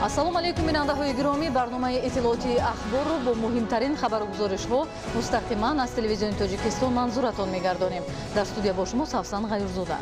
ассалому алайкум бинандаҳои гиромӣ, барномаи иттилооти ахбор бо муҳимтарин хабаргузоришҳо мустақиман аз телевизиони Тоҷикистон манзуратон мегардонем. Дар студия бо шумо Савсан Ғайрзода.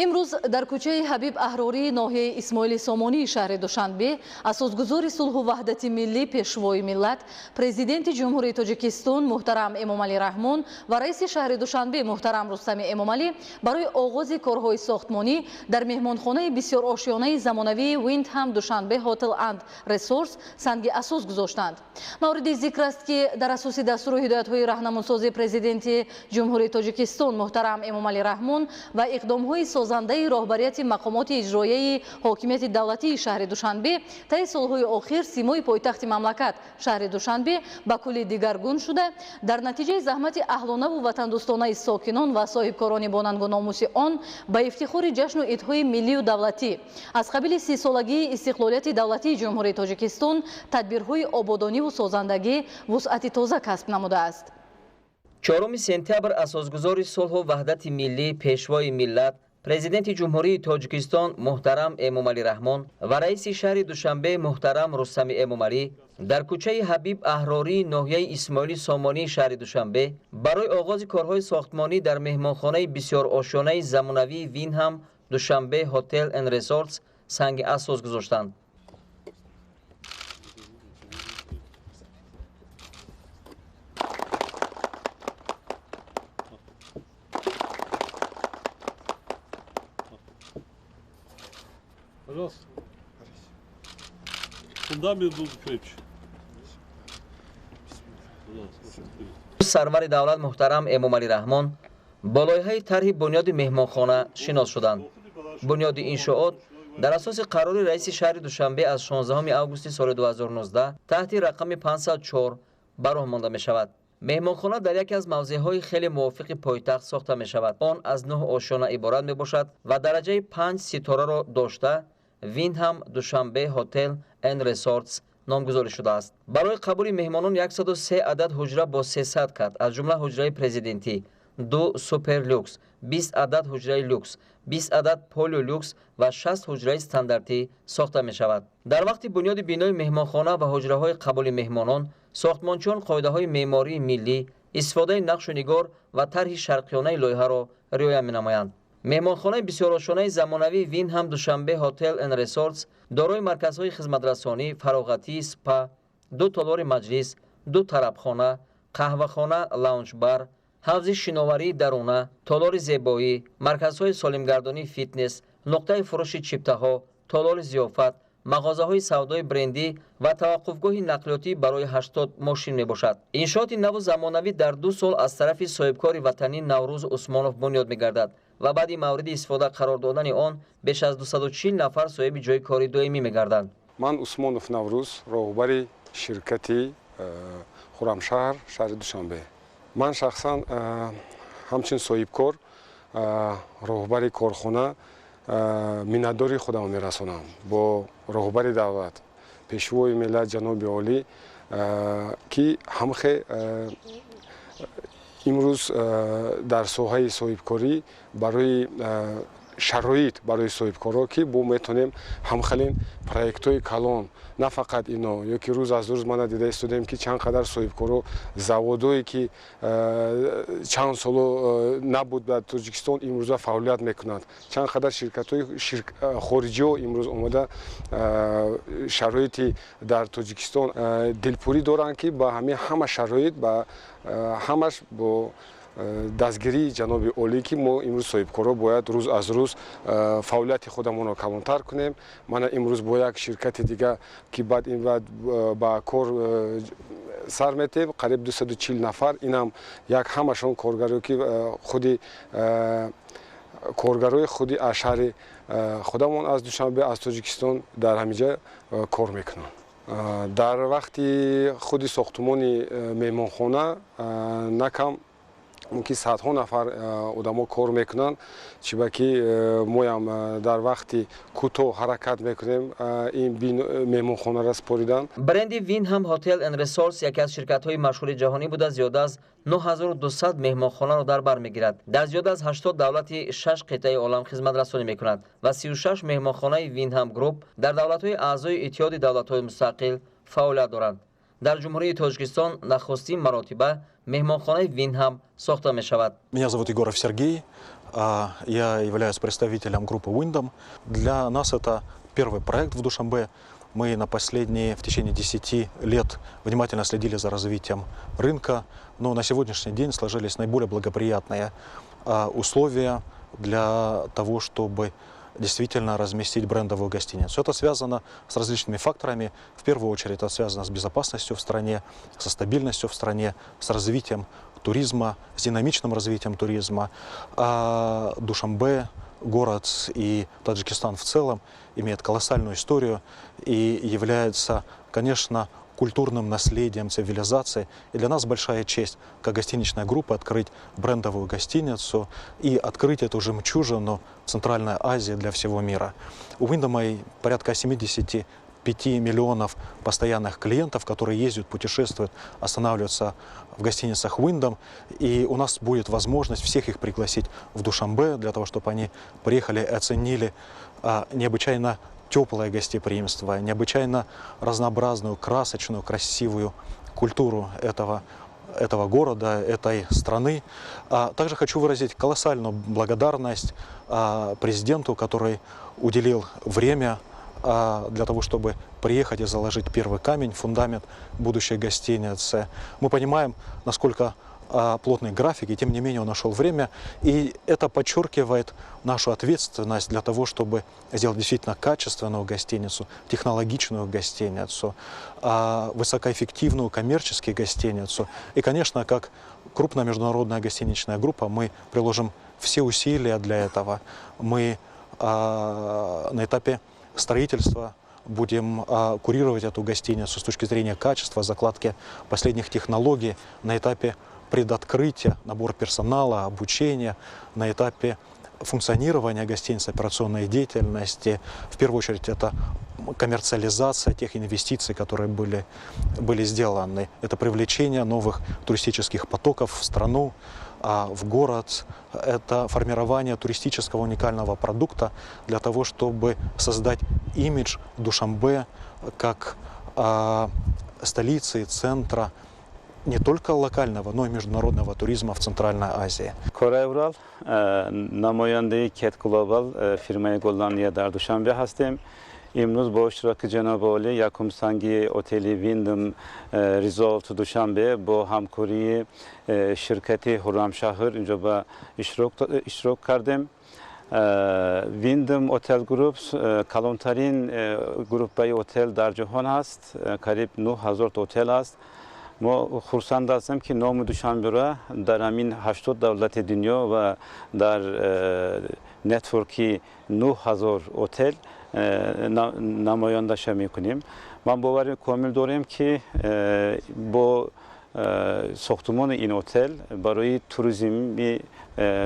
имрӯз дар кӯчаи Ҳабиб Аҳрории ноҳияи Исмоили Сомонии шаҳри Душанбе асосгузори сулҳу ваҳдати миллӣ, пешвои миллат, президенти ҷумҳурии Тоҷикистон муҳтарам Эмомалӣ Раҳмон ва раиси шаҳри Душанбе муҳтарам Рустами Эмомалӣ барои оғози корҳои сохтмонӣ дар меҳмонхонаи бисёр ошёнаи замонавии Windham Dushanbe Hotel and Resorts санги асос гузоштанд. Мавриди зикр аст ки дар асоси дастуру ҳидоятҳои раҳнамусози президенти ҷумҳурии Тоҷикистон муҳтарам Эмомалӣ Раҳмон ва иқдомҳои созандаи роҳбарияти мақомоти иҷроияи ҳокимияти давлатии шаҳри Душанбе таи солҳои охир симои пойтахти мамлакат шаҳри Душанбе ба кулли дигаргун шуда, дар натиҷаи заҳмати аҳлонаву ватандӯстонаи сокинон ва соҳибкорони бонангу номуси он ба ифтихори ҷашну идҳои миллию давлатӣ аз қабили 30-солагии истиқлолияти давлатии ҷумҳурии Тоҷикистон тадбирҳои ободониву созандагӣ вусъати тоза касб намудааст. 4 сентябр асосгузори сулҳу ваҳдати миллӣ, пешвои миллат, президенти ҷумҳурии Тоҷикистон муҳтарам Эмомалӣ Раҳмон ва раиси шаҳри Душанбе муҳтарам Рустами Эмомалӣ дар кӯчаи Ҳабиб Аҳрории ноҳияи Исмоили Сомонии шаҳри Душанбе барои оғози корҳои сохтмонӣ дар меҳмонхонаи бисёр ошёнаи замонавии Windham Dushanbe Hotel and Resorts санги асос гузоштанд. سرور دولت محترم امامعلی رحمان بالایهای طرح بنیاد مهمانخانه شناس شدند. بنیاد انشاءات در اساس قرار رئیس شهر دوشنبه از 16 آگوست سال 2019 تحت رقم 504 براه مانده می شود. مهمانخانه در یکی از موضعهای خیلی موافق پایتخت ساخته می شود. آن از 9 آشیانه عبارت می باشد و درجه 5 ستاره را داشته Windham Dushanbe Hotel and Resorts نامگذاری شده است. برای قبول مهمانان 103 عدد حجره با 300 کات از جمله حجره پرزیدنتی، 2 سوپر لوکس، 20 عدد حجره لوکس، 20 عدد پولو لوکس و 60 حجره استانداردی ساخته می شود. در وقت بنیاد بینای مهمانخانه و حجره های قبول مهمانان، ساختمانچیان قاعده های معماری ملی، استفاده نقش و نگار و طرح شرقیانه لایحه را رعایت می نمایند. مهمانخانه بسیار آشنای زمانوی Windham Dushanbe Hotel and Resorts دارای مرکزهای خدمترسانی، فراغتی، سپا، 2 تالار مجلس، 2 طربخانه، قهوه‌خانه، لاونج بار، حوض شناوری درونه، تالار زیبایی، مرکزهای سالمگردانی فیتنس، نقطه فروش چیپته‌ها، تالار ضیافت، مغازه‌های سودای برندی و توقفگاه نقلیاتی برای 80 ماشین میباشد. انشاءات نو زمانوی در 2 سال از طرف صاحبکار وطنی نوروز عثمانوف بنیاد میگردد و بعد مورد استفاده قرار دادن آن بیش از 240 نفر صاحب جای کاری دائمی میگردند. من عثمانوف نوروز راهبر شرکتی خرمشهر شهر دوشنبه. من شخصا همچنین صاحبکار راهبر کارخانه منتداری خودم میرسانم با راهبر دولت پیشوای ملت جناب عالی که همخه امروز در ساحه صاحبکاری برای شرایط برای صاحبکارا که با میتونیم همخلین پروژه‌های کلان نه فقط اینا یا که روز از روز ما دیده استودیم که چند قدر صاحبکارا زوادایی که چند سال نبود در تاجیکستان امروز فعالیت میکنند چند قدر شرکت‌های خارجی ها امروز اومده شرایطی در تاجیکستان دلپوری دارند که با همه شرایط با همش با دستگیری جناب عالی که ما امروز صاحبکارا باید روز از روز فعالیت خودمون رو کمتر کنیم. من امروز با یک شرکت دیگه که بعد این بعد با کار سر میتیم قریب 240 نفر اینم یک همشون کارگرایی که خودی کارگرای خودی اشهر خودمون از دوشنبه از تاجیکستان در همینجا کار میکنن. در وقتی خودی ساختمان میمانخانه نکم ки садҳо нафар одамо кор мекунанд чибаки моям дар вақти кӯтоҳ ҳаракат мекунем ин меҳмонхонаро споридан. бренди Windham Hotel and Resorts яке аз ширкатҳои машҳури ҷаҳонӣ буда зиёда аз 9200 меҳмонхонаро дар бар мегирад. Дар зиёда аз 80 давлати 6 қитъаи олам хизматрасонӣ мекунад ва 36 меҳмонхонаи Windham Group дар давлатҳои аъзои иттиҳоди давлатҳои мустақил фаъолият доранд. Дар ҷумҳурии Тоҷикистон нахустин маротиба меҳмонхонаи Windham сохта мешавад. Меня зовут Егоров Сергей, я являюсь представителем группы Windham. Для нас это первый проект в Душанбе. Мы в течение 10 лет внимательно следили за развитием рынка, но на сегодняшний день сложились наиболее благоприятные условия для того, чтобы действительно разместить брендовую гостиницу. Это связано с различными факторами. В первую очередь это связано с безопасностью в стране, со стабильностью в стране, с развитием туризма, с динамичным развитием туризма. Душанбе, город и Таджикистан в целом имеет колоссальную историю и является, конечно, культурным наследием цивилизации. И для нас большая честь, как гостиничная группа, открыть брендовую гостиницу и открыть эту жемчужину Центральной Азии для всего мира. У Windham порядка 75 миллионов постоянных клиентов, которые ездят, путешествуют, останавливаются в гостиницах Windham. И у нас будет возможность всех их пригласить в Душанбе, для того, чтобы они приехали и оценили необычайно теплое гостеприимство, необычайно разнообразную, красочную, красивую культуру этого города, этой страны. Также хочу выразить колоссальную благодарность президенту, который уделил время для того, чтобы приехать и заложить первый камень, фундамент будущей гостиницы. Мы понимаем, насколько плотный график, и тем не менее он нашел время. И это подчеркивает нашу ответственность для того, чтобы сделать действительно качественную гостиницу, технологичную гостиницу, высокоэффективную коммерческую гостиницу. И, конечно, как крупная международная гостиничная группа, мы приложим все усилия для этого. Мы на этапе строительства будем курировать эту гостиницу с точки зрения качества, закладки последних технологий, на этапе предоткрытия, набор персонала, обучения, на этапе функционирования гостиницы, операционной деятельности. В первую очередь это коммерциализация тех инвестиций, которые были сделаны. Это привлечение новых туристических потоков в страну, в город. Это формирование туристического уникального продукта для того, чтобы создать имидж Душанбе как столицы, центра не только локального, но и международного туризма в Центральной Азии. Korayevral, namoyandeyi Kulobal firmaya gollanlıya dar Dushanbe هستیم. امروز با اشتراک جناب عالی یکم سنگی هتل ویندم ریزورت دوشنبه با همکاری شرکت خرمشهر اینجا با اشتراک کردیم. ویندم هتل گروپ کلانترین گروپی هتل در جهان است. قریب 9000 هتل است. ما خرسند هستیم که نام دوشنبه را در همین 80 دولت دنیا و در نتورکی 9000 هتل نمایندگی میکنیم. من باور کامل دارم که با ساختمان این هتل برای توریسم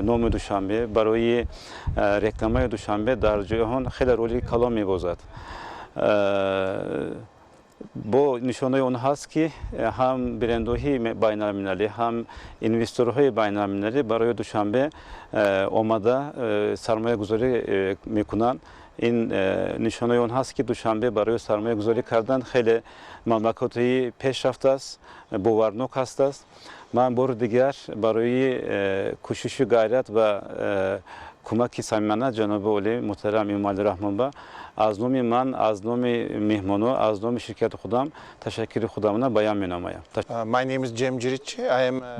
نام دوشنبه، برای رکلام دوشنبه در جهان خیلی رولی کلان می‌بازد. با نشانه اون هست که هم برندهای بین‌المللی هم اینوستورهای بین‌المللی برای دوشنبه آمده سرمایه گذاری میکنند. این نشانه اون هست که دوشنبه برای سرمایه گذاری کردن خیلی مملکتی پیشرفته است، باورناک است. من بار دیگر برای کوشش و غیرت و کمک صمیمانه جناب عالی محترم امام رحمان با از نام من، از نام مهمانان، از نام شرکت خودم تشکر خودم را بیان می‌نمایم.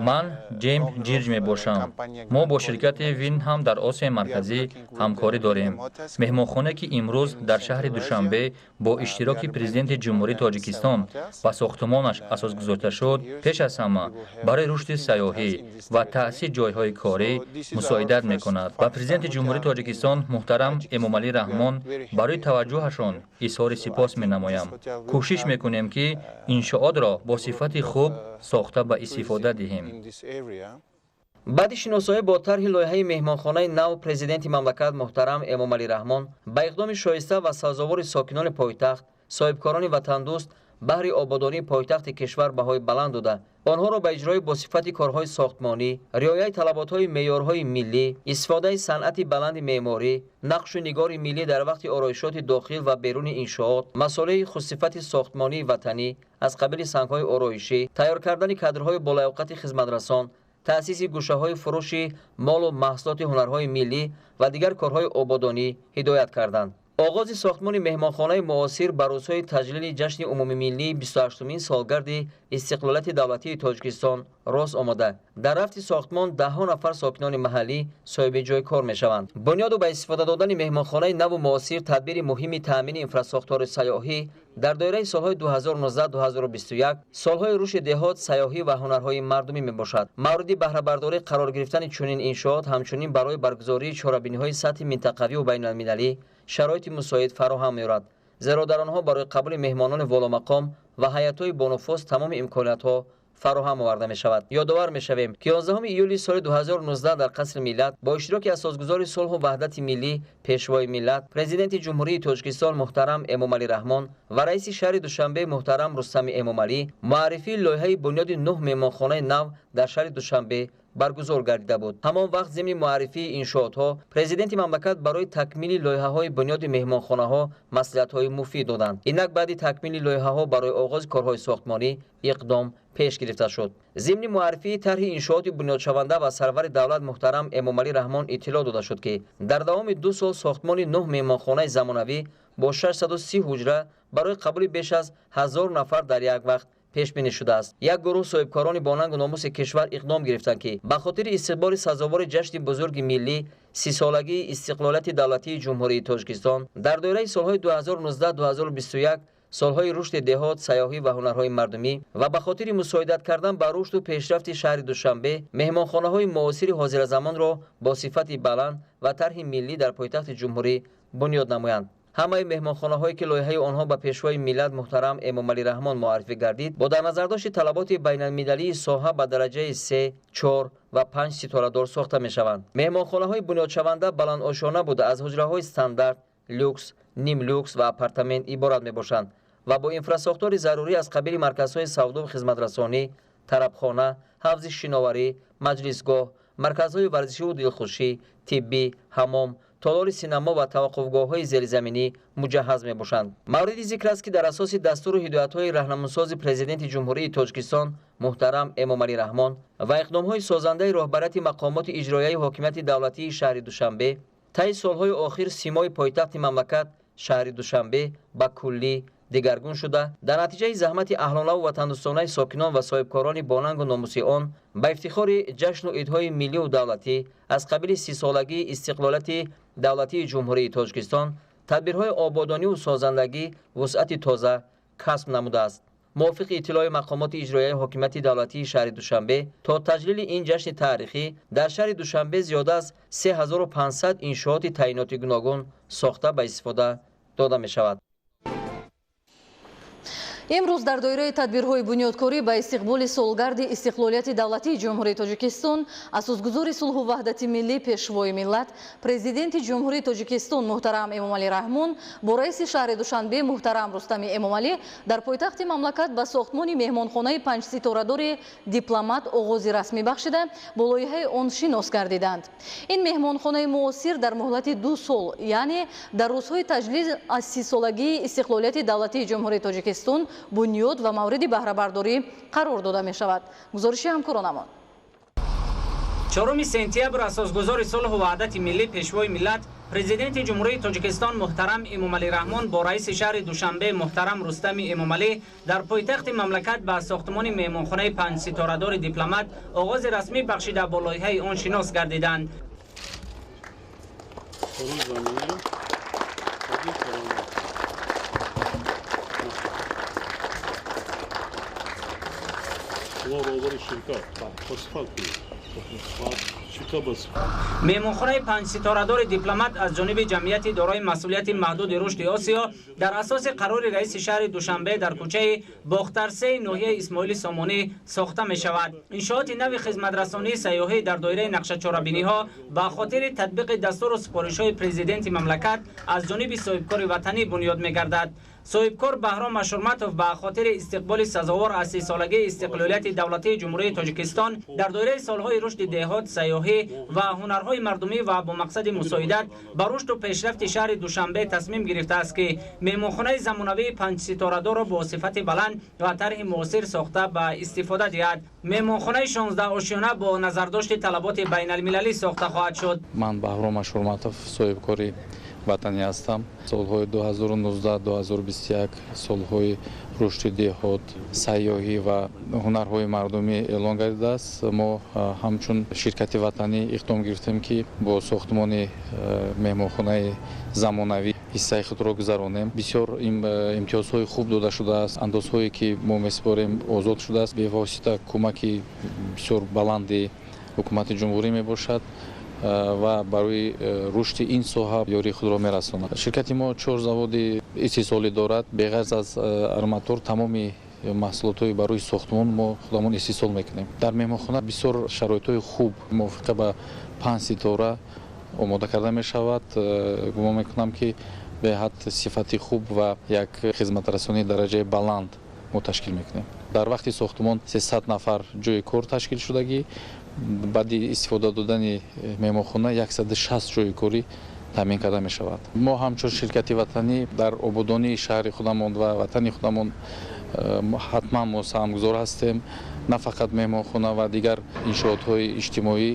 من جیم جیرج میباشم. ما با شرکت وین هم در آسیای مرکزی همکاری داریم. مهمانخانه که امروز در شهر دوشنبه با اشتراک پرزیدنت جمهوری تاجیکستان و ساختمانش اساس گذاشته شد، پیش از همه برای رشد سیاحی و تأسیس جایهای کاری مساعدت می‌کند و پرزیدنت جمهوری تاجیکستان محترم امام رحمان برای توجهشان اظهار سپاس می‌نمایم. کوشش می‌کنیم که انشاءات را با صفت خوب ساخته به استفاده دهیم. баъди шиносоӣ бо тарҳи лоиҳаи меҳмонхонаи нав президенти мамлакат муҳтарам эмомалӣ раҳмон ба иқдоми шоиста ва сазовори сокинони пойтахт соҳибкорони ватандӯст баҳри ободонии пойтахти кишвар баҳои баланд дода онҳоро ба иҷрои босифати корҳои сохтмонӣ риояи талаботҳои меъёрҳои миллӣ истифодаи санъати баланди меъморӣ нақшу нигори миллӣ дар вақти ороишоти дохил ва беруни иншоот масъулияи хусифати сохтмонии ватанӣ аз қабили сангҳои ороишӣ тайёр кардани кадрҳои болаёқати хизматрасон таъсиси гӯшаҳои фурӯши молу маҳсулоти ҳунарҳои миллӣ ва дигар корҳои ободонӣ ҳидоят карданд. оғози сохтмони меҳмонхонаи муосир ба рӯзҳои таҷлили ҷашни умумимиллии 28-умин солгарди истиқлолияти давлатии Тоҷикистон рост омада. дар рафти сохтмон даҳҳо нафар сокинони маҳаллӣ соҳиби ҷой кор мешаванд. бунёду ба истифода додани меҳмонхонаи наву муосир тадбири муҳими таъмини инфраструктураи сайёҳӣ дар доираи солҳои 2019-2021 солҳои рушди деҳот сайёҳӣ ва ҳунарҳои мардумӣ мебошад. мавриди баҳрабардорӣ қарор гирифтани чунин иншоот ҳамчунин барои баргузории чорабиниҳои сатҳи минтақавиву байналмилалӣ шароити мусоид фароҳам меорад, зеро дар онҳо барои қабули меҳмонони воломақом ва ҳайатҳои бонуфус тамоми имкониятҳо фароҳам оварда мешавад. ёдовар мешавем ки 11 июли соли 2019 дар қасри миллат бо иштироки асосгузори сулҳу ваҳдати миллӣ пешвои миллат президенти ҷумҳурии Тоҷикистон муҳтарам эмомалӣ раҳмон ва раиси шаҳри Душанбе муҳтарам Рустами Эмомалӣ муаррифии лоиҳаи бунёди 9 меҳмонхонаи нав дар шаҳри Душанбе баргузор гардида буд. ҳамон вақт зимни муаррифии иншоотҳо президенти мамлакат барои такмили лоиҳаҳои бунёди меҳмонхонаҳо маслиҳатҳои муфид доданд. инак баъди такмили лоиҳаҳо барои оғози корҳои сохтмонӣ иқдом пеш гирифта шуд. зимни муаррифии тарҳи иншооти бунёдшаванда ва сарвари давлат муҳтарам эмомалӣ раҳмон иттилоъ дода шуд ки дар давоми 2 сол сохтмони 9 меҳмонхонаи замонавӣ бо 630 ҳуҷра барои қабули беш аз 1000 нафар дар як вақт пешбинӣ шудааст. як гурӯҳ соҳибкорони бо нангу номуси кишвар иқдом гирифтанд ки ба хотири истиқболи сазовори ҷашни бузурги миллӣ сисолагии истиқлолияти давлатии ҷумҳурии Тоҷикистон дар доираи солҳои 2019-2021 солҳои рушди деҳот сайёҳӣ ва ҳунарҳои мардумӣ ва ба хотири мусоидат кардан ба рушду пешрафти шаҳри Душанбе меҳмонхонаҳои муосири ҳозиразамонро бо сифати баланд ва тарҳи миллӣ дар пойтахти ҷумҳурӣ бунёд намоянд. ҳамаи меҳмонхонаҳое ки лоиҳаи онҳо ба пешвои миллат муҳтарам эмомалӣ раҳмон муаррифӣ гардид бо дар назардошти талаботи байналмилалии соҳа ба дараҷаи 3, 4 ва 5 ситорадор сохта мешаванд. меҳмонхонаҳои бунёдшаванда баландошона буда аз ҳуҷраҳои стандарт, люкс, ним люкс ва апартамент иборат мебошанд ва бо инфраструктури зарурӣ аз қабили марказҳои савдову хизматрасонӣ, тарабхона, ҳавзи шиноварӣ, маҷлисгоҳ, марказҳои варзишиву дилхушӣ, тиббӣ, ҳаммом, толори синамо ва таваққуфгоҳҳои зеризаминӣ муҷаҳҳаз мебошанд. мавриди зикр аст ки дар асоси дастуру ҳидоятҳои раҳнамусози президенти ҷумҳурии Тоҷикистон муҳтарам эмомалӣ раҳмон ва иқдомҳои созандаи роҳбарияти мақомоти иҷроияи ҳокимияти давлатии шаҳри Душанбе таи солҳои охир симои пойтахти мамлакат шаҳри Душанбе ба куллӣ дигаргун шуда дар натиҷаи заҳмати аҳлонаву ватандӯстонаи сокинон ва соҳибкорони бо нангу номуси он ба ифтихори ҷашну идҳои милливу давлатӣ аз қабили 30-солагии истиқлолияти давлатии ҷумҳурии Тоҷикистон тадбирҳои ободониву созандагӣ вусъати тоза касб намудааст. мувофиқи иттилои мақомоти иҷроияи ҳокимияти давлатии шаҳри Душанбе то таҷлили ин ҷашни таърихӣ дар шаҳри Душанбе зиёда аз 3500 иншооти таъиноти гуногун сохта ба истифода дода мешавад. имрӯз дар доираи тадбирҳои бунёдкорӣ ба истиқболи солгарди истиқлолияти давлатии ҷумҳурии Тоҷикистон асосгузори сулҳу ваҳдати миллӣ пешвои миллат президенти ҷумҳурии Тоҷикистон муҳтарам Эмомалӣ раҳмон бо раиси шаҳри Душанбе муҳтарам Рустами Эмомалӣ дар пойтахти мамлакат ба сохтмони меҳмонхонаи 5 ситорадори дипломат оғози расмӣ бахшида бо лоиҳаи он шинос гардиданд. ин меҳмонхонаи муосир дар муҳлати 2 сол яъне дар рӯзҳои таҷлил аз 30-солагии истиқлолияти давлатии ҷумҳурии Тоҷикистон бунёд ва мавриди баҳрабардорӣ қарор дода мешавад. гузориши ҳамкоронамон. 4 сентябр асосгузори сулҳу ваҳдати миллӣ пешвои миллат президенти ҷумҳурии Тоҷикистон муҳтарам Эмомалӣ раҳмон бо раиси шаҳри Душанбе муҳтарам Рустами Эмомалӣ дар пойтахти мамлакат ба сохтмони меҳмонхонаи 5 ситорадори дипломат оғози расмӣ бахшида бо лоиҳаи он шинос гардиданд. Ширкат, по асфальту. меҳмонхонаи 5 ситорадори дипломат аз ҷониби ҷамъияти дорои масъулияти маҳдуди рушди осиё дар асоси қарори раиси шаҳри душанбе дар кӯчаи бохтар 3 ноҳияи исмоили сомонӣ сохта мешавад. иншооти нави хизматрасонии сайёҳӣ дар доираи нақшачорабиниҳо ба хотири татбиқи дастуру супоришҳои президенти мамлакат аз ҷониби соҳибкори ватанӣ бунёд мегардад. соҳибкор баҳром ашурматов ба хотири истиқболи сазовор аз 30-солагии истиқлолияти давлатии ҷумҳурии Тоҷикистон дар доираи солҳои рушди деҳот, сайёҳӣ ва ҳунарҳои мардумӣ ва бо мақсади мусоидат ба рушду пешрафти шаҳри Душанбе тасмим гирифтааст ки меҳмонхонаи замонавии 5 ситорадорро бо сифати баланд ва тарҳи муосир сохта ба истифода диҳад. меҳмонхонаи 16 ошёна бо назардошти талаботи байналмилалӣ сохта хоҳад шуд. ман баҳром ашурматов соҳибкори ватанӣ ҳастам. солҳои 2019-2021 солҳои рушди деҳот, сайёҳӣ ва ҳунарҳои мардумӣ эълон гардидааст. мо ҳамчун ширкати ватанӣ иқдом гирифтем ки бо сохтмони меҳмонхонаи замонавӣ ҳиссаи худро гузаронем. бисёр имтиёзҳои хуб дода шудааст. андозҳое ки мо месупорем озод шудааст. бевосита кӯмаки бисёр баланди ҳукумати ҷумҳурӣ мебошад ва барои рушди ин соҳа ёрии худро мерасонад. ширкати мо 4 заводи истеҳсолӣ дорад. беғарз аз арматур тамоми маҳсулотҳои барои сохтмон мо худамон истеҳсол мекунем. дар меҳмонхона бисёр шароитҳои хуб мувофиқа ба 5 ситора омода карда мешавад. гумон мекунам ки беҳад сифати хуб ва як хизматрасонии дараҷаи баланд мо ташкил мекунем. дар вақти сохтмон 300 нафар ҷойи кор ташкил шудагӣ, баъди истифода додани меҳмонхона 160 ҷойи корӣ таъмин карда мешавад. мо ҳамчун ширкати ватанӣ дар ободонии шаҳри худамон ва ватани худамон ҳатман мо саҳмгузор ҳастем. на фақат меҳмонхона ва дигар иншоотҳои иҷтимоӣ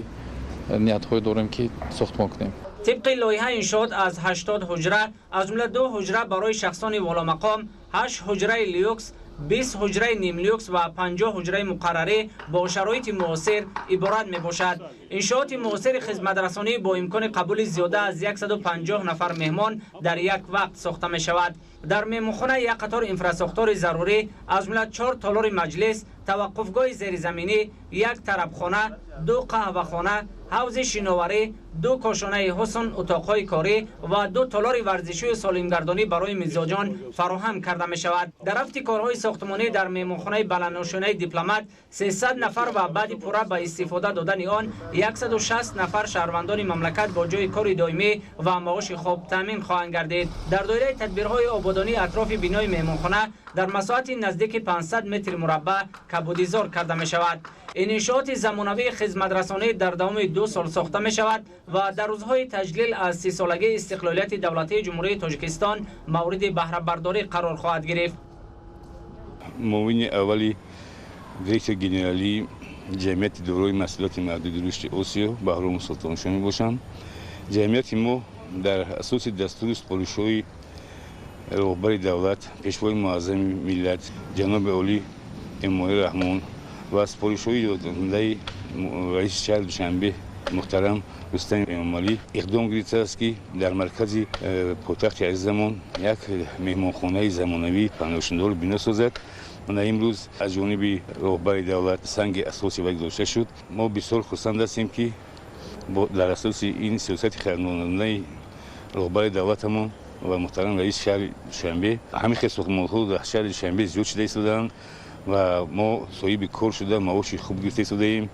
ниятҳое дорем ки сохтмон кунем. طبق لایحه انشاءات از 80 حجره از جمله 2 حجره برای شخصان والامقام، 8 حجره لیوکس، 20 حجره نیم لیوکس و 50 حجره مقرره با شرایط معاصر عبارت می باشد. انشاءات معاصر خدمت رسانی با امکان قبول زیاده از 150 نفر مهمان در یک وقت ساخته می شود. در مهمانخانه یک قطار انفراستراکچور ضروری از جمله 4 تالار مجلس، توقفگاه زیرزمینی، یک طربخانه، 2 قهوه‌خانه، حوض شیناوری، 2 کاشانه حسن، اتاقهای کاری و 2 تالار ورزشی و سالمگردانی برای مزاجان فراهم کرده می شود. در رفت کارهای ساختمانی در مهمانخانه بلندنشینه دیپلمات 300 نفر و بعد پورا به استفاده دادن آن 160 نفر شهروندان مملکت با جای کار دائمی و معاش خوب تامین خواهند گردید. در دایره تدبیرهای آبادانی اطراف بنای مهمانخانه در مساحت نزدیک 500 متر مربع کبودیزار کرده می شود. این انشاءات زمانوی خدمت رسانی در دوام 2 سال ساخته می شود و در روزهای تجلیل از 30 سالگی استقلالیت دولتی جمهوری تاجیکستان مورد بهره برداری قرار خواهد گرفت. معاون اولی دیرکتور گنرالی جمعیت دارای مسئولیت محدود رشد آسیا بهرام سلطانشاه میباشند. جمعیت ما در اساس دستور سپارش‌های رهبر دولت، پیشوای معظم ملت جناب عالی امامعلی رحمان و سپارش‌های دادنده رئیس شهر دوشنبه محترم رستم امامعلی اقدام گرفته است که در مرکز پایتخت عزیزمان یک مهمانخانه زمانوی پناهندگان بنا سازد. من امروز از جانب رهبر دولت سنگ اساسی گذاشته شد. ما بسیار خرسند هستیم که در اساس این سیاست خیرخواهانه رهبر دولتمان و محترم رئیس شهر دوشنبه همین ساختمان‌ها در شهر دوشنبه زیاد شده ایستادند و ما صاحب کار شده معاش خوب گرفته ایستادیم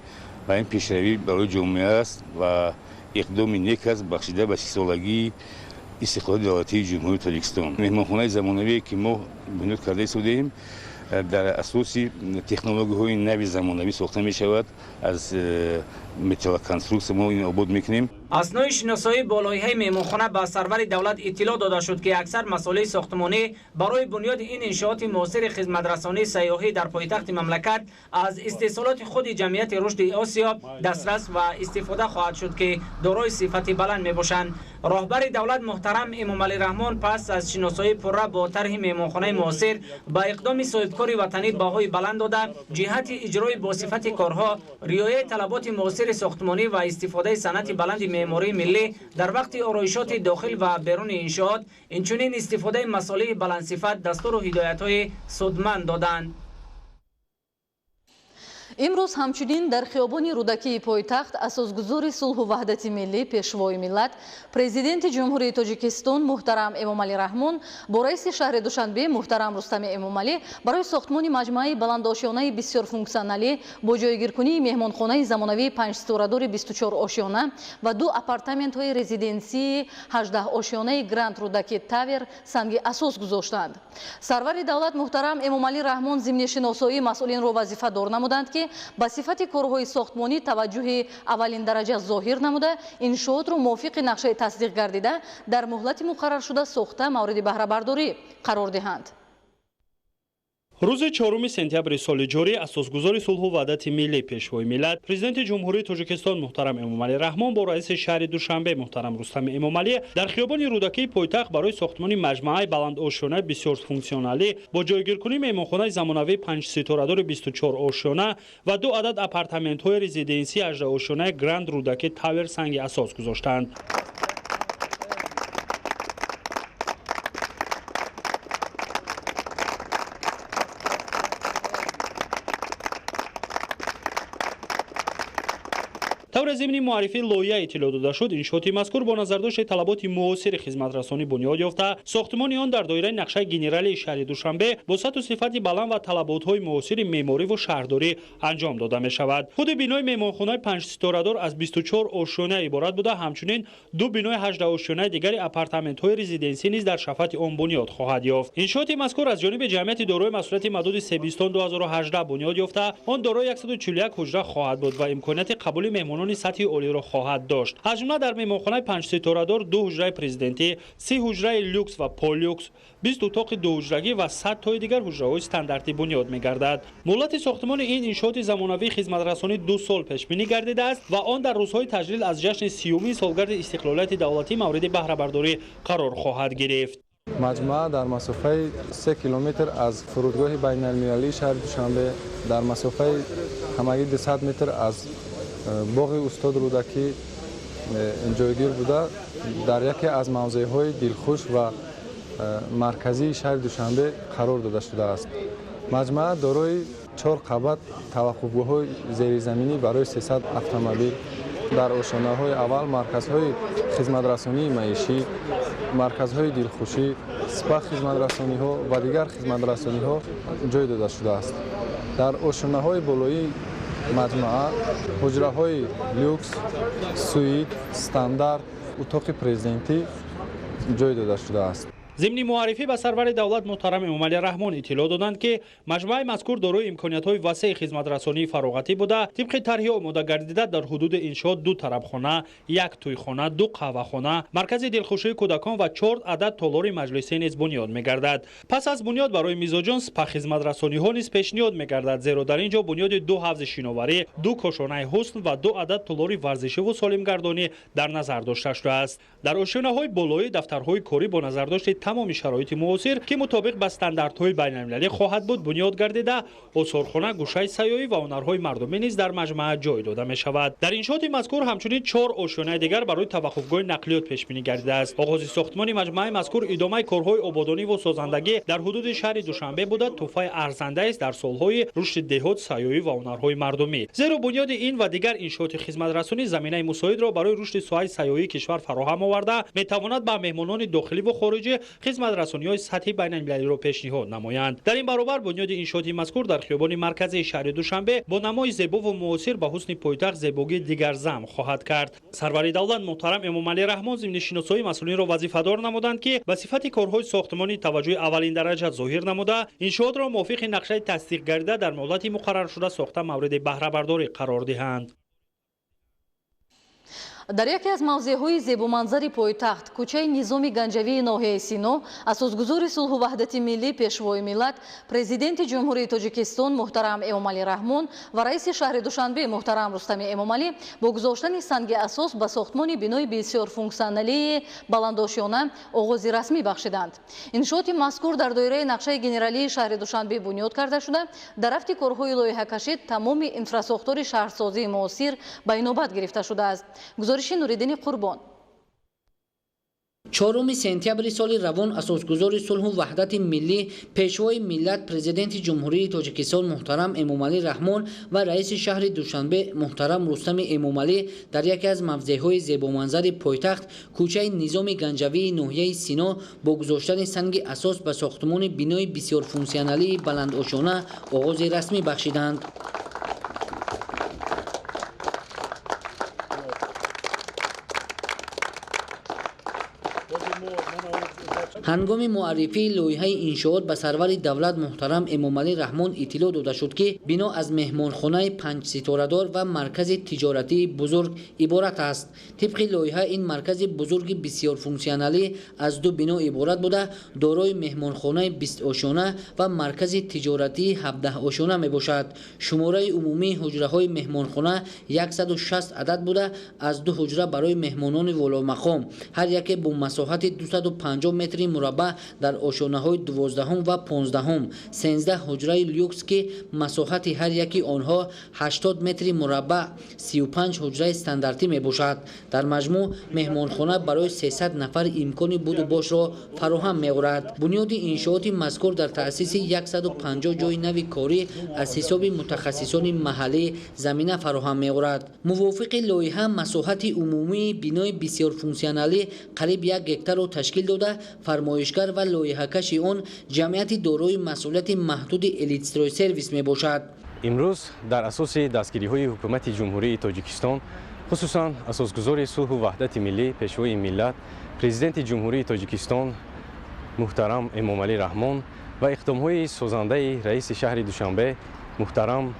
و این پیشروی برای جامعه است و اقدام نیک است بخشیده به 30 سالگی استقلال دولتی جمهوری تاجیکستان. مهمانخانه زمانوی که ما بنیاد کرده ایستادیم در اساس تکنولوژی‌های نوی زمانوی ساخته می شود. از متل کنسترکسیون ما این آباد میکنیم. اثنای شناسایی با لایحه مهمانخانه به سرور دولت اطلاع داده شد که اکثر مسائل ساختمانی برای بنیاد این انشاءات معاصر خدمت رسانی سیاحی در پایتخت مملکت از استحصالات خود جمعیت رشد آسیا دسترس و استفاده خواهد شد که دارای صفت بلند میباشند. راهبر دولت محترم امامعلی رحمان پس از شناسایی پرره با طرح مهمانخانه معاصر با اقدام صاحبکار وطنی بهای بلند داده جهت اجرای با صفت کارها رعایت طلبات معاصر ساختمانی و استفاده صنعت بلند معماری ملی در وقت آرایشات داخل و بیرون انشاءات اینچنین استفاده مصالح بلند صفت دستور و هدایت‌های سودمند دادند. имрӯз ҳамчунин дар хиёбони рӯдакии пойтахт асосгузори сулҳу ваҳдати миллӣ пешвои миллат президенти ҷумҳурии Тоҷикистон муҳтарам Эмомалӣ Раҳмон бо раиси шаҳри Душанбе муҳтарам Рустами Эмомалӣ барои сохтмони маҷмӯаи баландошёнаи бисёрфунксионалӣ бо ҷойгиркунии меҳмонхонаи замонавии 5 ситурадори 24 ошёна ва 2 апартаментҳои резиденсии 18 ошёнаи гранд рӯдаки тавер санги асос гузоштанд. Сарвари давлат муҳтарам Эмомалӣ Раҳмон зимни шиносоии масъулинро вазифадор намуданд ки ба сифати корҳои сохтмонӣ таваҷҷӯҳи аввалин дараҷа зоҳир намуда иншоотро мувофиқи нақшаи тасдиқ гардида дар муҳлати муқарраршуда сохта мавриди баҳрабардорӣ қарор диҳанд. рӯзи 4 сентябри соли ҷорӣ асосгузори сулҳу ваҳдати миллӣ пешвои миллат президенти ҷумҳурии Тоҷикистон муҳтарам Эмомалӣ Раҳмон бо раиси шаҳри Душанбе муҳтарам Рустами Эмомалӣ дар хиёбони рӯдакии пойтахт барои сохтмони маҷмӯаи баландошёнаи бисёрфунксионалӣ бо ҷойгиркунии меҳмонхонаи замонавии 5 ситурадори 24 ошёна ва 2 адад апартаментҳои резиденсии 18 ошёнаи гранд рӯдаки тавер санги асос гузоштанд. тавре зимни муаррифии лоиҳа иттилоъ дода шуд, иншооти мазкур бо назардошти талаботи муосири хизматрасонӣ бунёд ёфта, сохтмони он дар доираи нақшаи генералии шаҳри Душанбе бо сату сифати баланд ва талаботҳои муосири меъмориву шаҳрдорӣ анҷом дода мешавад. худи бинои меҳмонхонаи 5 ситурадор аз 24 ошёна иборат буда, ҳамчунин 2 бинои 18 ошёнаи дигари апартаментҳои резиденсӣ низ дар шафати он бунёд хоҳад ёфт. иншооти мазкур аз ҷониби ҷамъияти дорои масъулияти маҳдуди Себистон 2018 бунёд ёфта, он дорои 141 ҳуҷра хоҳад буд ва имконияти қабули меҳмонони сатҳи олиро хоҳад дошт. аз ҷумла дар меҳмонхонаи 5 ситурадор 2 ҳуҷраи президентӣ, 30 ҳуҷраи люкс ва полюкс, 20 утоқи дуҳуҷрагӣ ва 100 тои дигар ҳуҷраҳои стандартӣ бунёд мегардад. муҳлати сохтмони ин иншооти замонавии хизматрасонӣ 2 сол пешбинӣ гардидааст ва он дар рӯзҳои таҷлил аз ҷашни 30-умин солгарди истиқлолияти давлатӣ мавриди баҳрабардорӣ қарор хоҳад гирифт. маҷмӯа дар масофаи 3 километр аз фурудгоҳи байналмилалии шаҳри Душанбе, дар масофаи ҳамагӣ 200 метр аз боғи устод рӯдакӣ ҷойгир буда дар яке аз мавзеъҳои дилхуш ва марказии шаҳри Душанбе қарор дода шудааст. маҷмӯа дорои 4 қабат таваққуфгоҳҳои зеризаминӣ барои 300 автомобил, дар ошонаҳои аввал марказҳои хизматрасонии маишӣ, марказҳои дилхушӣ, сипа хизматрасониҳо ва дигар хизматрасониҳо ҷой дода шудааст. дар ошонаҳои болоии маҷмӯа ҳуҷраҳои люкс, суит, стандарт, утоқи президентӣ ҷой дода шудааст. зимни муаррифӣ ба сарвари давлат муҳтарам Эмомалӣ Раҳмон иттилоъ доданд ки маҷмӯаи мазкур дорои имкониятҳои васеъи хизматрасонии фароғатӣ буда, тибқи тарҳи омода гардида дар ҳудуди иншоот 2 тарабхона, 1 тӯйхона, 2 қаҳвахона, маркази дилхушии кӯдакон ва 4 адад толори маҷлисӣ низ бунёд мегардад. пас аз бунёд барои мизоҷон спа хизматрасониҳо низ пешниҳод мегардад, зеро дар ин ҷо бунёди 2 ҳавзи шиноварӣ, 2 кошонаи ҳусн ва 2 адад толори варзишиву солимгардонӣ дар назар дошта шудааст. дар ошёнаҳои болоӣ дафтарҳои корӣ бо назардошти тамоми шароити муосир ки мутобиқ ба стандартҳои байналмилалӣ хоҳад буд бунёд гардида, осорхона, гӯшаи сайёӣ ва ҳунарҳои мардумӣ низ дар маҷмӯа ҷой дода мешавад. дар иншооти мазкур ҳамчунин 4 ошёнаи дигар барои таваққуфгоҳи нақлиёт пешбинӣ гардидааст. оғози сохтмони маҷмӯаи мазкур идомаи корҳои ободониву созандагӣ дар ҳудуди шаҳри Душанбе буда тӯҳфаи арзандаест дар солҳои рушди деҳот, сайёӣ ва ҳунарҳои мардумӣ. зеро бунёди ин ва дигар иншооти хизматрасонӣ заминаи мусоидро барои рушди соҳаи сайёии кишвар фароҳам оварда метавонад ба меҳмонони дохиливу хориҷӣ хизматрасониҳои сатҳи байналмилалиро пешниҳод намоянд. дар ин баробар бунёди иншооти мазкур дар хиёбони марказии шаҳри Душанбе бо намои зебову муосир ба ҳусни пойтахт зебогии дигарзам хоҳад кард. сарвари давлат муҳтарам Эмомалӣ Раҳмон зимни шиносоии масъулинро вазифадор намуданд ки ба сифати корҳои сохтмонӣ таваҷҷӯҳи аввалин дараҷа зоҳир намуда, иншоотро мувофиқи нақшаи тасдиқ гардида дар муҳлати муқарраршуда сохта мавриди баҳрабардорӣ қарор диҳанд. дар яке аз мавзеъҳои зебуманзари пойтахт кӯчаи низоми ганҷавии ноҳияи Сино асосгузори сулҳу ваҳдати миллӣ пешвои миллат президенти ҷумҳурии Тоҷикистон муҳтарам Эмомалӣ Раҳмон ва раиси шаҳри Душанбе муҳтарам Рустами Эмомалӣ бо гузоштани санги асос ба сохтмони бинои бисёрфунксионалии баландошёна оғози расмӣ бахшиданд. иншооти мазкур дар доираи нақшаи генералии шаҳри Душанбе бунёд карда шуда дар рафти корҳои лоиҳакашӣ тамоми инфрасохтори шаҳрсозии муосир ба инобат гирифта шудааст. Нуриддини Қурбон. 4 سپتامبر سال روان اساسگذار صلح و وحدت ملی پیشوای ملت پرزیدنت جمهوری تاجیکستان محترم امامعلی رحمان و رئیس شهر دوشنبه محترم رستم امامعلی در یکی از موضع‌های زیبامنظر پایتخت کوچه نظام گنجوی ناحیه سینا با گذاشتن سنگ اساس به ساختمان بنای بسیار فونکسیونالی بلندآشانه آغاز رسمی بخشیدند. هنگام معرفی لایحه انشاءات به سرور دولت محترم امامعلی رحمان اطلاع داده شد که بنا از مهمانخانه 5 ستاره دار و مرکز تجارتی بزرگ عبارت است. طبق لایحه این مرکز بزرگ بسیار فونکسیونالی از 2 بنا عبارت بوده دارای مهمانخانه 20 آشانه و مرکز تجارتی 17 آشانه می باشد. شماره عمومی حجره های مهمانخانه 160 عدد بوده از 2 حجره برای مهمانان والا مقام هر یک با مساحت 250 متر مربع در آشانه های 12 و 15 13 حجره لوکس که مساحت هر یکی آنها 80 متر مربع 35 حجره استانداردی می باشد. در مجموع مهمانخانه برای 300 نفر امکان بود و باش را فراهم می آورد. بنیاد انشاءات مذکور در تأسیس 150 جای نو کاری از حساب متخصصان محلی زمینه فراهم می آورد. موافق لایحه مساحت عمومی بنای بسیار فونکسیونالی قریب 1 هکتار را تشکیل داده فرمایشگر و لایحه‌کش آن جمعیت دارای مسئولیت محدود الیتسترای سرویس می باشد. امروز در اساس دستگیری‌های حکومت جمهوری تاجیکستان خصوصا اساسگذار صلح و وحدت ملی پیشوای ملت پرزیدنت جمهوری تاجیکستان محترم امامعلی رحمان و اقدام‌های سازنده رئیس شهر دوشنبه محترم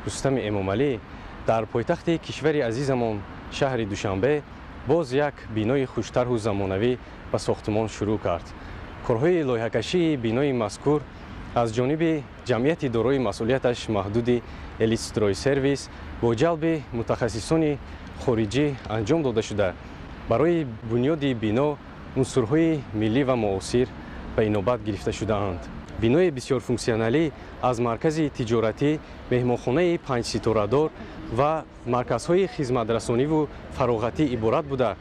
رستم امامعلی در پایتخت کشور عزیزمان شهر دوشنبه باز یک بینای خوش‌طرح و زمانوی به ساختمان شروع کرد. کارهای لایحه‌کشی بینای مذکور از جانب جمعیت دارای مسئولیتش محدود الیتسترای سرویس با جلب متخصصان خارجی انجام داده شده. برای بنیاد بنا عنصرهای ملی و معاصر به نوبت گرفته شده‌اند. بینای بسیار فونکسیونالی از مرکز تجارتی، مهمانخانه 5 ستاره دار و مرکزهای خدمترسانی و فراغتی عبارت بوده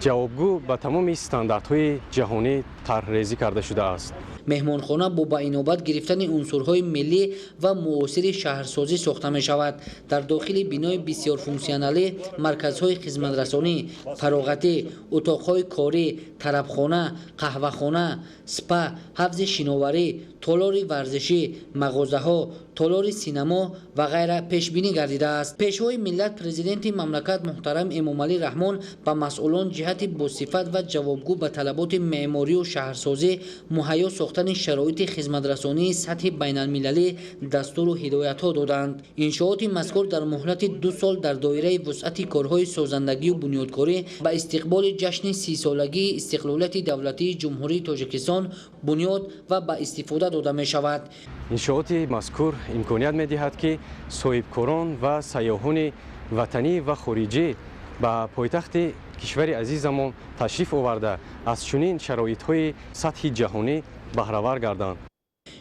جوابگو به تمام استانداردهای جهانی طرح‌ریزی کرده شده است. مهمانخانه با به اینوبت گرفتن عنصرهای ملی و معاصر شهرسازی ساخته می شود. در داخل بینای بسیار فونکسیونالی مرکزهای خدمترسانی، فراغتی، اتاقهای کاری، طربخانه، قهوه‌خانه، سپا، حوض شناوری، تالار ورزشی، مغازه‌ها، تالار سینما و غیره پیش بینی گردیده است. پیشوای ملت پرزیدنت مملکت محترم امامعلی رحمان به مسئولان جهت با صفت و جوابگو به طلبات معماری و شهرسازی مهیا ساختن شرایط خدمترسانی سطح بین المللی دستور و هدایت ها دادند. انشاءات مذکور در مهلت 2 سال در دایره وسعت کارهای سازندگی و بنیادکاری به استقبال جشن 30 سالگی استقلالیت دولتی جمهوری تاجیکستان بنیاد و به استفاده داده می شود. انشاءات مذکور امکانیت می دهد که صاحبکاران و سیاحان وطنی و خارجی به پایتخت کشور عزیزمان تشریف آورده از چنین شرایط‌های سطح جهانی بهره‌ور گردند.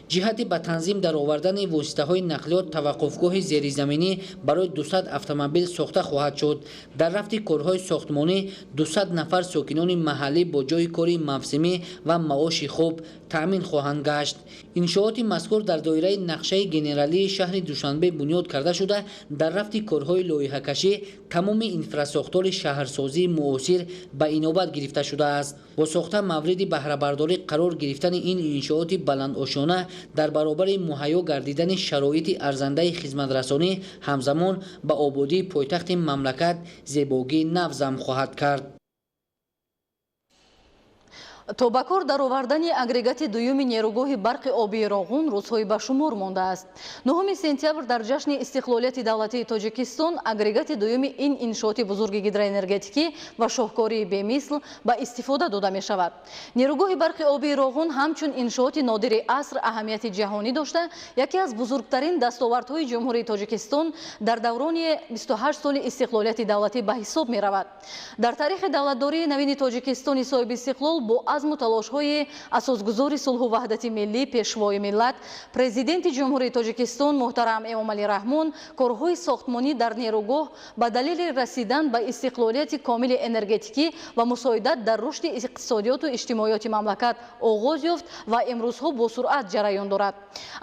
جهت به تنظیم در آوردن واسطه‌های نقلیات توقفگاه زیرزمینی برای 200 اتومبیل ساخته خواهد شد. در رفت کارهای ساختمانی 200 نفر ساکنان محلی با جای کاری موسمی و معاش خوب تأمین خواهند گشت. انشاءات مذکور در دایره نقشه گنرالی شهر دوشنبه بنیاد کرده شده. در رفت کارهای لایحه‌کشی تمام انفراستراکچور شهرسازی معاصر به اینوبت گرفته شده است. با ساخته مورد بهره برداری قرار گرفتن این انشاءات بلندآشانه در برابر مهیا گردیدن شرایط ارزنده خدمترسانی همزمان به آبادی پایتخت مملکت زیبایی نو ضم خواهد کرد. تو ба кор даровардани агрегати дуюми нерӯгоҳи барқи обии Рогун рӯзҳои ба шумор мондааст. 9 сентябр дар ҷашни истиқлолияти давлатии Тоҷикистон агрегати дуюми ин иншооти бузурги гидроэнергетикӣ ва шоҳкории бемисл ба истифода дода мешавад. нерӯгоҳи барқи обии Рогун ҳамчун иншооти нодири аср аҳамияти ҷаҳонӣ дошта яке аз бузургтарин дастовардҳои ҷумҳурии Тоҷикистон дар даврони 28 соли истиқлолияти давлатӣ ба ҳисоб меравад. дар таърихи давлатдории навини Тоҷикистони соҳиби истиқлол бо азму талошҳои асосгузори сулҳу ваҳдати миллӣ пешвои миллат, президенти ҷумҳурии Тоҷикистон муҳтарам Эмомалӣ Раҳмон корҳои сохтмонӣ дар нерӯгоҳ ба далели расидан ба истиқлолияти комили энергетикӣ ва мусоидат дар рушди иқтисодиёту иҷтимоиёти мамлакат оғоз ёфт ва имрӯзҳо бо суръат ҷараён дорад.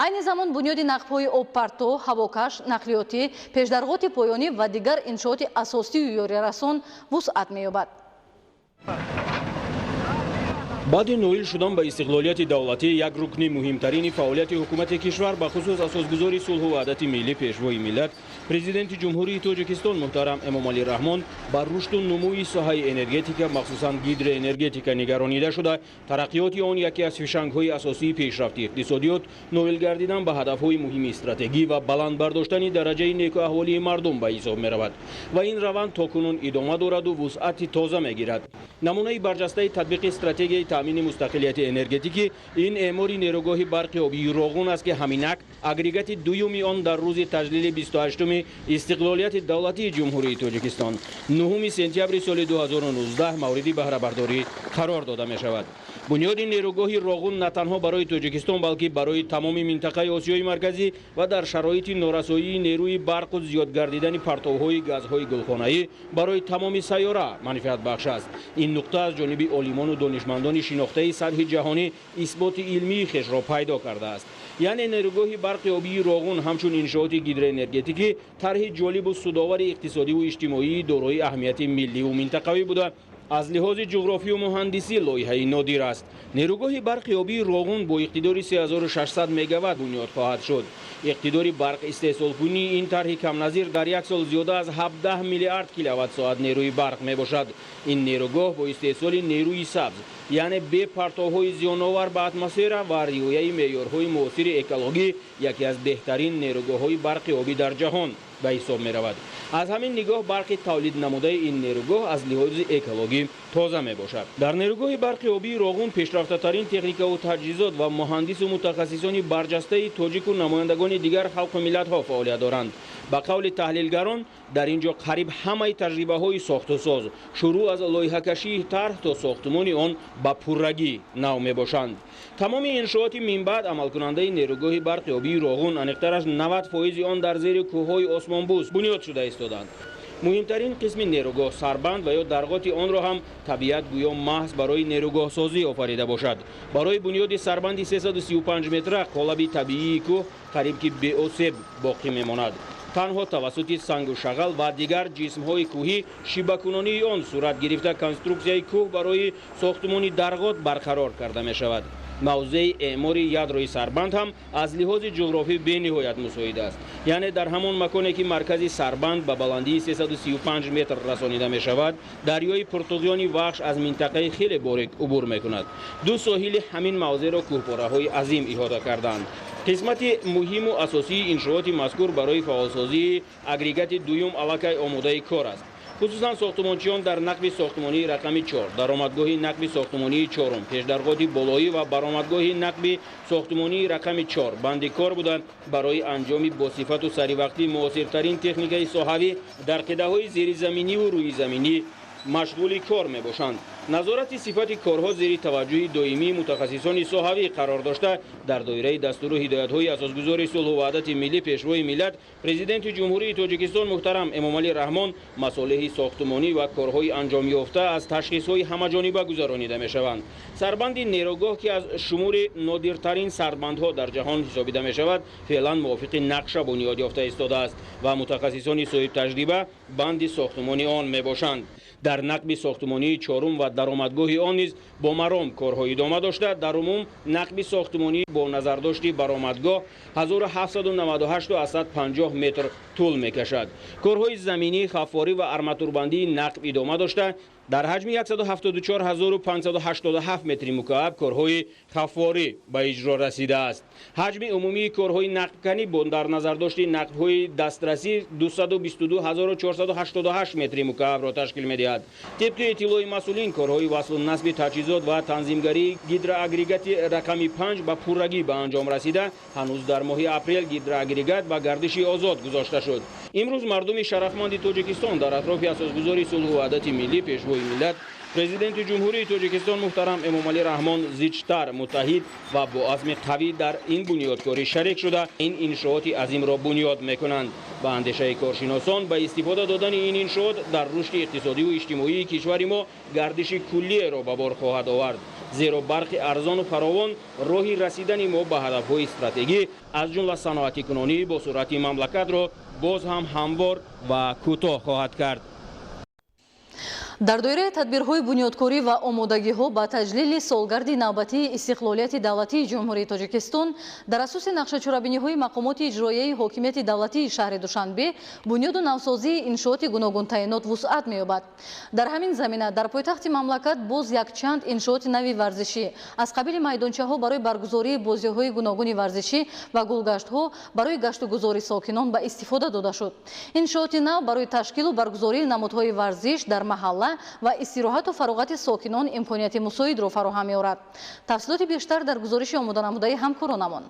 Айни замон бунёди нақбҳои обпарто, ҳавокаш, нақлиётӣ, пешдарғоти поёнӣ ва дигар иншооти асосию ёрирасон вусъат меёбад. баъди ноил шудан ба истиқлолияти давлатӣ як рукни муҳимтарини фаъолияти ҳукумати кишвар ба хусус асосгузори сулҳу ваҳдати миллӣ пешвои миллат президенти ҷумҳурии Тоҷикистон муҳтарам Эмомалӣ Раҳмон ба рушду нумӯи соҳаи энергетика махсусан гидроэнергетика нигаронида шуда тараққиёти он яке аз фишангҳои асосии пешрафти иқтисодиёт ноил гардидан ба ҳадафҳои муҳими стратегӣ ва баланд бардоштани дараҷаи некуаҳволии мардум ба ҳисоб меравад ва ин раванд токунун идома дораду вусъати тоза мегирад. намунаи барҷастаи татбиқи стратегияи таъмини мустақилияти энергетикӣ ин эъмори нерӯгоҳи барқи обии Рогун аст ки ҳаминак агрегати дуюми он дар рӯзи таҷлили 28-уми истиқлолияти давлатии ҷумҳурии Тоҷикистон 9 сентябри соли 2019 мавриди баҳрабардорӣ қарор дода мешавад. бунёди нерӯгоҳи Рогун на танҳо барои Тоҷикистон балки барои тамоми минтақаи Осиёи марказӣ ва дар шароити норасоии нерӯи барқу зиёд гардидани партовҳои газҳои гулхонаӣ барои тамоми сайёра манфиатбахш аст. ин нуқта аз ҷониби олимону донишмандони шинохтаи сатҳи ҷаҳонӣ исботи илмии хешро пайдо кардааст. яъне нерӯгоҳи барқи обии Рогун ҳамчун иншооти гидроэнергетикӣ тарҳи ҷолибу судовари иқтисодиву иҷтимоии дорои аҳамияти милливу минтақавӣ буда аз лиҳози ҷуғрофию муҳандисӣ лоиҳаи нодир аст. нерӯгоҳи барқи обии Рогун бо иқтидори 3600 мегаватт бунёд хоҳад шуд. иқтидори барқ истеҳсолкунии ин тарҳи камназир дар як сол зиёда аз 17 миллиард киловаттсоат нерӯи барқ мебошад. ин нерӯгоҳ бо истеҳсоли нерӯи сабз яъне бе партовҳои зиёновар ба атмосфера ва риояи меъёрҳои муосири экологӣ яке аз беҳтарин нерӯгоҳҳои барқи обӣ дар ҷаҳон ба ҳисоб меравад. аз ҳамин нигоҳ барқи тавлид намудаи ин нерӯгоҳ аз лиҳози экологӣ тоза мебошад. дар нерӯгоҳи барқи обии Рогун пешрафтатарин техникаву таҷҳизот ва муҳандису мутахассисони барҷастаи тоҷику намояндагони дигар халқу миллатҳо фаъолият доранд. ба қавли таҳлилгарон дар ин ҷо қариб ҳамаи таҷрибаҳои сохтусоз шурӯъ аз лоиҳакашии тарҳ то сохтмони он ба пуррагӣ нав мебошанд. тамоми иншооти минбаъд амалкунандаи нерӯгоҳи барқи обии Рогун аниқтараш 90% он дар зери кӯҳҳои осмонбӯс бунёд шуда истоданд. муҳимтарин қисми нерӯгоҳ сарбанд ва ё дарғоти онро ҳам табиат гӯё маҳз барои нерӯгоҳсозӣ офарида бошад. барои бунёди сарбанди 335 метра қолаби табиии кӯҳ қариб ки беосеб боқӣ мемонад. танҳо тавассути сангу шағал ва дигар ҷисмҳои кӯҳӣ шибакунонии он сурат гирифта конструксияи кӯҳ барои сохтмони дарғот барқарор карда мешавад. мавзеи эъмори ядрои сарбанд ҳам аз лиҳози ҷуғрофӣ бениҳоят мусоид аст. яъне дар ҳамон маконе ки маркази сарбанд ба баландии 335 метр расонида мешавад, дарёи пуртуғёни Вахш аз минтақаи хеле борик убур мекунад. ду соҳили ҳамин мавзеро кӯҳпораҳои азим иҳота карданд. қисмати муҳиму асосии иншооти мазкур барои фаъолсозии агрегати дуюм аллакай омодаи кор аст. хусусан сохтмончиён дар нақби сохтмонии рақами 4, даромадгоҳи нақби сохтмонии 4, пешдарғоти болоӣ ва баромадгоҳи нақби сохтмонии рақами 4 банди кор буданд барои анҷоми босифату саривақтӣ муосиртарин техникаи соҳавӣ дар қидаҳои зеризаминиву рӯизаминӣ машғули кор мебошанд. назорати сифати корҳо зери таваҷҷӯҳи доимии мутахассисони соҳавӣ қарор дошта дар доираи дастуру ҳидоятҳои асосгузори сулҳу ваҳдати миллӣ пешвои миллат президенти ҷумҳурии Тоҷикистон муҳтарам Эмомалӣ Раҳмон масолиҳи сохтмонӣ ва корҳои анҷомёфта аз ташхисҳои ҳамаҷониба гузаронида мешаванд. сарбанди нерӯгоҳ ки аз шумури нодиртарин сарбандҳо дар ҷаҳон ҳисобида мешавад феълан мувофиқи нақша бунёд ёфта истодааст ва мутахассисони соҳибтаҷриба банди сохтмони он мебошанд. дар нақби сохтмонии 4 ва даромадгоҳи он низ бо маром корҳо идома дошта дар умум нақби сохтмонӣ бо назардошти баромадгоҳ 1798 метр тӯл мекашад. корҳои заминӣ, хаффорӣ ва арматурбандии нақб идома дошта дар ҳаҷми 174587 метри мукааб корҳои хаффорӣ ба иҷро расидааст. ҳаҷми умумии корҳои нақбканӣ бо дар назардошти нақбҳои дастрасӣ 222488 метри мукаабро ташкил медиҳад. тибқи иттилои масъулин корҳои васлу насби таҷҳизот ва танзимгарии гидроагрегати рақами 5 ба пуррагӣ ба анҷом расида ҳанӯз дар моҳи апрел гидроагрегат ба гардиши озод гузошта шуд. имрӯз мардуми шарафманди Тоҷикистон дар атрофи асосгузори сулҳу ваҳдати миллӣ пешвои миллат президенти ҷумҳурии Тоҷикистон муҳтарам Эмомалӣ Раҳмон зичтар муттаҳид ва бо азми қавӣ дар ин бунёдкорӣ шарик шуда ин иншооти азимро бунёд мекунанд. ба андешаи коршиносон ба истифода додани ин иншоот дар рушди иқтисодию иҷтимоии кишвари мо гардиши куллиеро ба бор хоҳад овард. зеро барқи арзону фаровон роҳи расидани мо ба ҳадафҳои стратегӣ аз ҷумла саноатикунонӣ бо суръати мамлакатро боз ҳам ҳамвор ва кӯтоҳ хоҳад кард. дар доираи тадбирҳои бунёдкорӣ ва омодагиҳо ба таҷлили солгарди навбатии истиқлолияти давлатии ҷумҳурии Тоҷикистон дар асоси нақшачорабиниҳои мақомоти иҷроияи ҳокимияти давлатии шаҳри Душанбе бунёду навсозии иншооти гуногун таъинот вусъат меёбад. дар ҳамин замина дар пойтахти мамлакат боз якчанд иншооти нави варзишӣ аз қабили майдончаҳо барои баргузории бозиҳои гуногуни варзишӣ ва гулгаштҳо барои гаштугузори сокинон ба истифода дода шуд. иншооти нав барои ташкилу баргузории намудҳои варзиш дар маҳалла ва истироҳату фароғати сокинон имконияти мусоидро фароҳам меорад. тафсилоти бештар дар гузориши омоданамудаи ҳамкоронамон.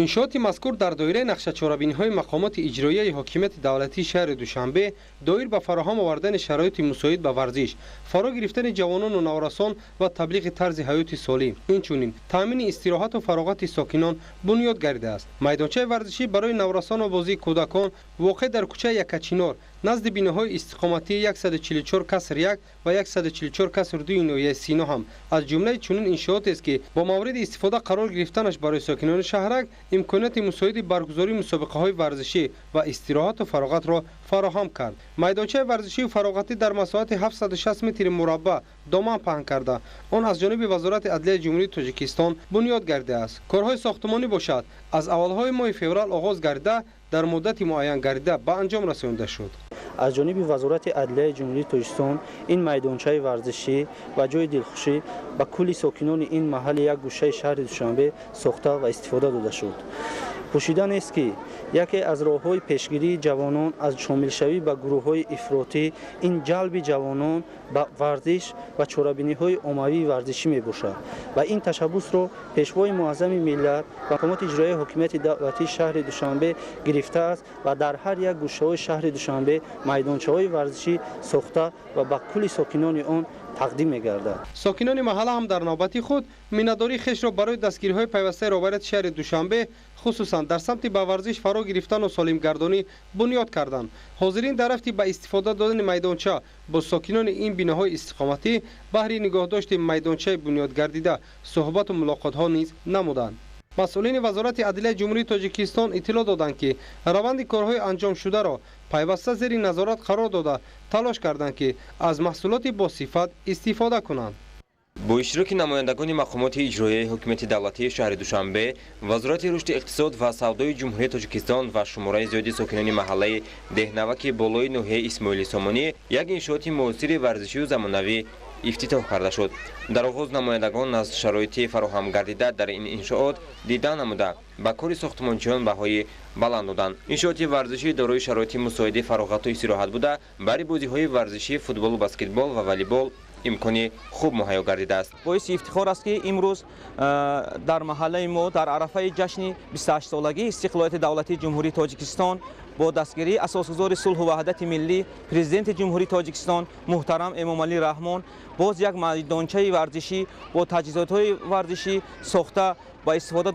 иншооти мазкур дар доираи нақшачорабиниҳои мақомоти иҷроияи ҳокимияти давлатии шаҳри Душанбе доир ба фароҳам овардани шароити мусоид ба варзиш, фаро гирифтани ҷавонону наврасон ва таблиғи тарзи ҳаёти солим, инчунин таъмини истироҳату фароғати сокинон бунёд гардидааст. майдончаи варзишӣ барои наврасону бозии кӯдакон воқеъ дар кӯчаи Якачинор назди биноҳои истиқоматии 144 каср 1 ва 144 каср 2 ноҳияи Сино ҳам аз ҷумлаи чунин иншоотест ки бо мавриди истифода қарор гирифтанаш барои сокинони шаҳрак имконияти мусоиди баргузории мусобиқаҳои варзишӣ ва истироҳату фароғатро фароҳам кард. майдончаи варзишии фароғатӣ дар масоҳати 760 метри мураббаъ доман паҳн карда он аз ҷониби вазорати адлияи ҷумҳурии Тоҷикистон бунёд гардидааст. корҳои сохтмонӣ бошад аз аввалҳои моҳи феврал оғоз гардида дар муддати муайян гардида ба анҷом расонида шуд. аз ҷониби вазорати адлияи ҷумҳурии Тоҷикистон ин майдончаи варзишӣ ва ҷои дилхушӣ ба кулли сокинони ин маҳалли як гӯшаи шаҳри Душанбе сохта ва истифода дода шуд. пӯшида нест ки яке аз роҳҳои пешгирии ҷавонон аз шомилшавӣ ба гурӯҳҳои ифротӣ ин ҷалби ҷавонон ба варзиш ва чорабиниҳои оммавии варзишӣ мебошад ва ин ташаббусро пешвои муаззами миллат ва мақомоти иҷроияи ҳокимияти давлатии шаҳри Душанбе гирифтааст ва дар ҳар як гӯшаҳои шаҳри Душанбе майдончаҳои варзишӣ сохта ва ба кулли сокинони он тақдим мегардад. сокинони маҳалла ҳам дар навбати худ миннатдории хешро барои дастгириҳои пайвастаи роҳбарияти шаҳри Душанбе хусусан дар самти ба варзиш фаро гирифтану солимгардонӣ бунёд карданд. ҳозирин дар рафти ба истифода додани майдонча бо сокинони ин биноҳои истиқоматӣ баҳри нигоҳдошти майдончаи бунёдгардида суҳбату мулоқотҳо низ намуданд. масъулини вазорати адлияи ҷумҳурии Тоҷикистон иттилоъ доданд ки раванди корҳои анҷомшударо пайваста зери назорат қарор дода талош карданд ки аз маҳсулоти босифат истифода кунанд. бо иштироки намояндагони мақомоти иҷроияи ҳокимияти давлатии шаҳри Душанбе, вазорати рушди иқтисод ва савдои ҷумҳурии Тоҷикистон ва шумораи зиёди сокинони маҳаллаи деҳнаваки болои ноҳияи Исмоили Сомонӣ як иншооти муосири варзишию замонавӣ ифтитоҳ карда шуд. дар оғоз намояндагон аз шароити фароҳам гардида дар ин иншоот дидан намуда ба кори сохтмончиён баҳои баланд доданд. иншооти варзишӣ дорои шароити мусоиди фароғату истироҳат буда бари бозиҳои варзишӣ футбол, баскетбол ва волейбол имкони хуб муҳайё гардидааст. боиси ифтихор аст ки имрӯз дар маҳаллаи мо дар арафаи ҷашни 28-солагии истиқлолияти давлатии ҷумҳурии Тоҷикистон бо дастгирии асосгузори сулҳу ваҳдати миллӣ президенти ҷумҳурии Тоҷикистон муҳтарам Эмомалӣ Раҳмон боз як майдончаи варзишӣ бо таҷҳизотҳои варзишӣ сохта ба истифода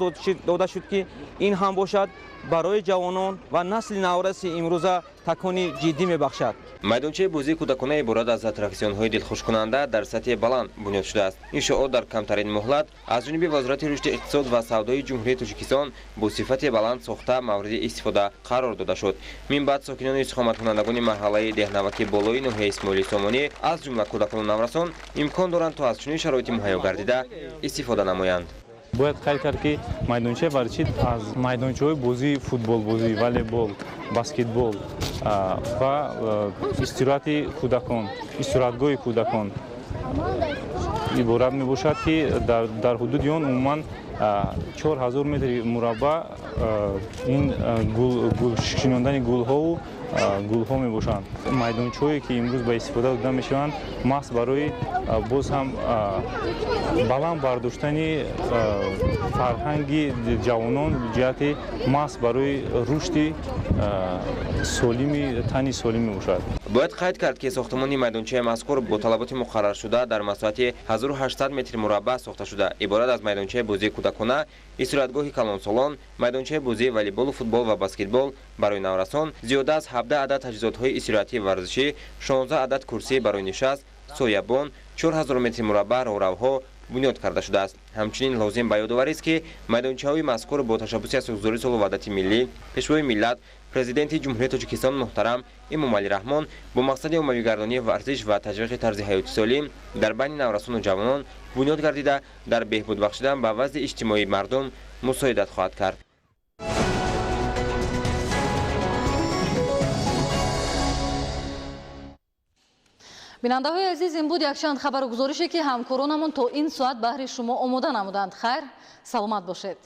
дода шуд ки ин ҳам бошад барои ҷавонон ва насли навраси имрӯза такони ҷиддӣ мебахшад. майдончаи бозии кӯдакона иборат аз аттраксионҳои дилхушкунанда дар сатҳи баланд бунёд шудааст. иншоот дар камтарин муҳлат аз ҷониби вазорати рушди иқтисод ва савдои ҷумҳурии Тоҷикистон бо сифати баланд сохта мавриди истифода қарор дода шуд. мин баъд сокинони истиқоматкунандагони маҳаллаи деҳнаваки болои ноҳияи Исмоили Сомонӣ аз ҷумла кӯдакону наврасон имкон доранд то аз чунин шароити муҳайё гардида истифода намоянд. бояд қайд кард ки майдончаи варзишӣ аз майдончаҳои бозии футбол, бозии волейбол, баскетбол ва истироҳати кӯдакон, истироҳатгоҳи кӯдакон иборат мебошад ки дар ҳудуди он умуман 4000 метри мураббаъ ин шинондани гулҳову гулҳо мебошанд. Майдончаҳое ки имрӯз ба истифода дода мешаванд маҳз барои боз ҳам баланд бардоштани фарҳанги ҷавонон ҷиҳати маҳз барои рушди солими тани солим мебошад. бояд қайд кард ки сохтмони майдончаи мазкур бо талаботи муқарраршуда дар масоати 1800 метри мураббаъ сохта шуда иборат аз майдончаи бозии кӯдакона, истироҳатгоҳи калонсолон, майдончаи бозии волейбол, футбол ва баскетбол барои наврасон, зиёда аз 17 адад таҷҳизотҳои истироҳатии варзишӣ, 16 адад курсии барои нишаст, соябон, 4000 метри мураббаъ роҳравҳо бунёд карда шудааст. ҳамчунин лозим ба ёдоварист ки майдончаҳои мазкур бо ташаббуси асосгузории солҳу ваҳдати миллӣ, пешвои миллат, президенти ҷумҳурии Тоҷикистон муҳтарам Эмомалӣ Раҳмон бо мақсади оммавигардонии варзиш ва таҷвиқи тарзи ҳаёти солим дар байни наврасону ҷавонон бунёд гардида дар беҳбуд бахшидан ба вазъи иҷтимоии мардум мусоидат хоҳад кард. бинандаҳои азиз, ин буд якчанд хабару гузорише ки ҳамкоронамон то ин соат баҳри шумо омода намуданд. хайр, саломат бошед.